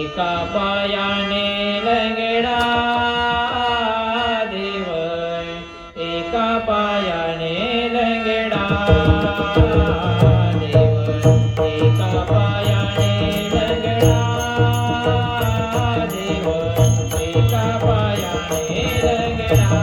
एका पायाने लंगडा देव, एका पायाने लंगडा देव, एका पायाने लंगडा देव, एका पायाने लंगडा।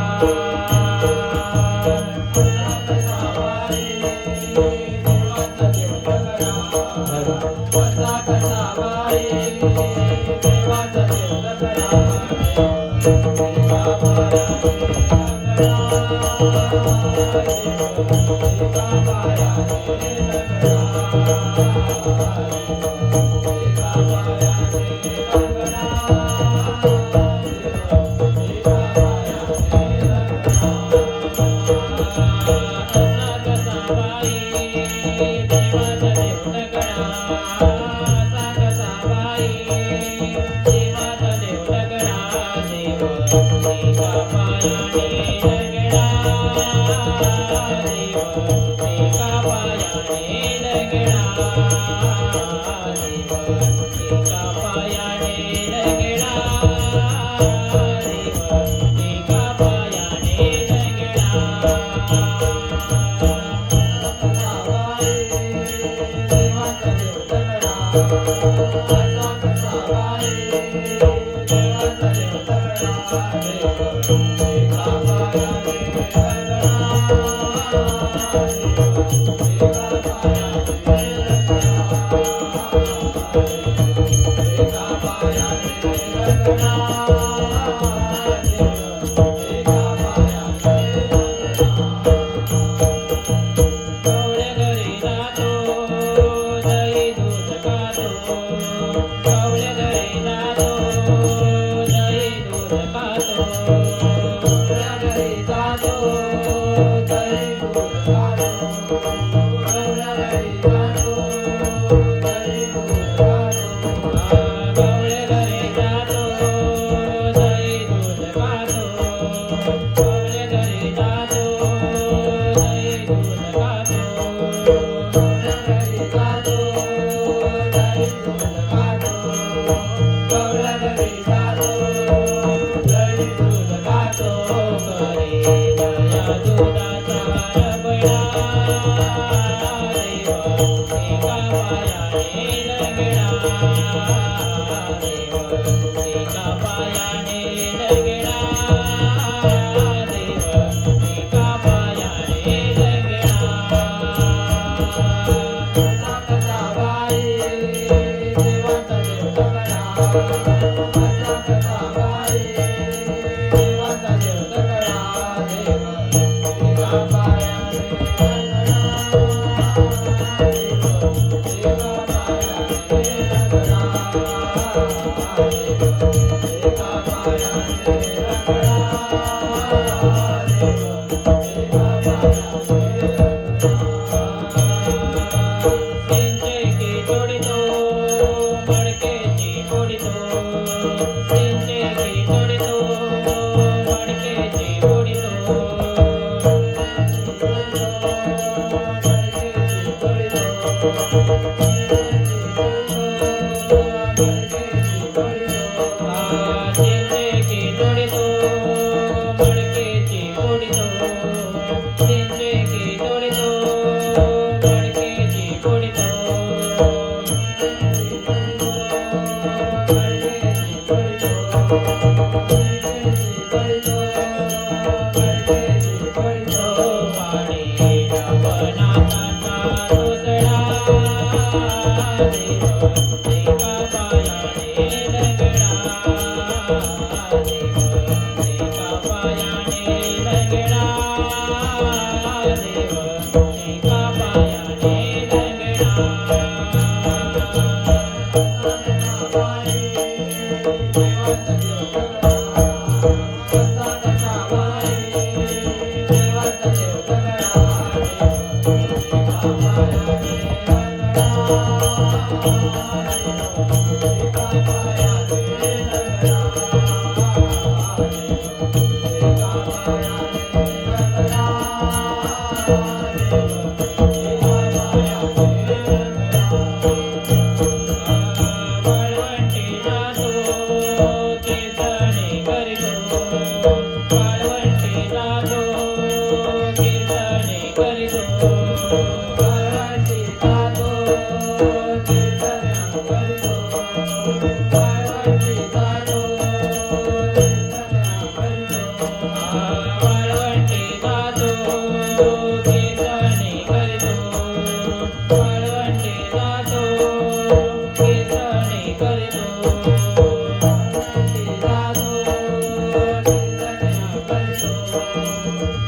करतो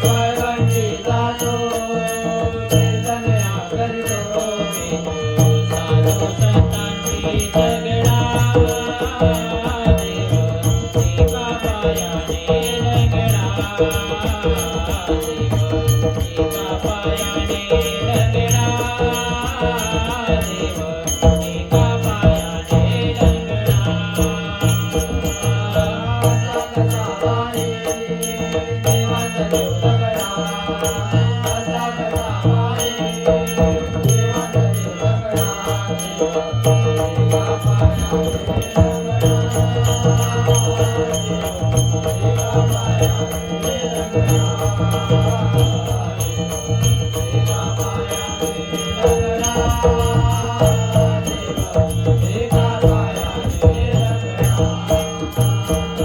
वाळवंटी जातो कीर्तनया करतो साधू संतांची झगडा देव एका पायाने लंगडा देव एका पायाने लंगडा देव एका पायाने लंगडा देवाचा देव लंगडा देवाचा देव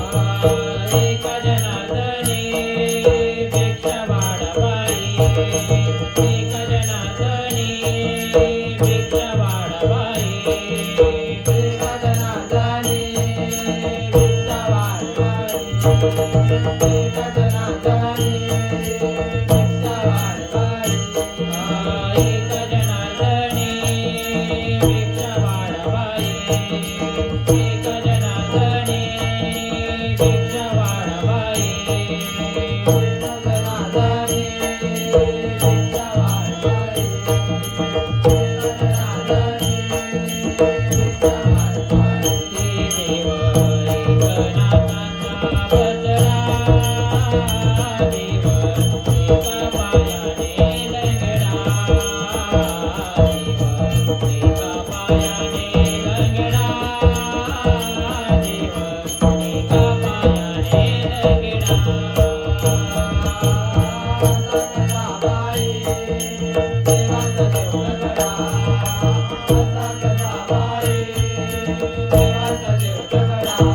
एका जनार्दनी भिक्षा वाढवाई एका जनार्दनी भिक्षा वाढवाई एका जनार्दनी भिक्षा वाढवाई एका जनार्दनी भिक्षा वाढवाई एका जनार्दनी भिक्षा वाढवाई एका जनार्दनी भिक्षा वाढवाई एका जनार्दनी भिक्षा वाढवाई देव एकनाथांचा बजरा देव एका पायाने लंगडा देव एका पायाने लंगडा देव एका पायाने लंगडा देवाचा देव लंगडा देवाचा देव लंगडा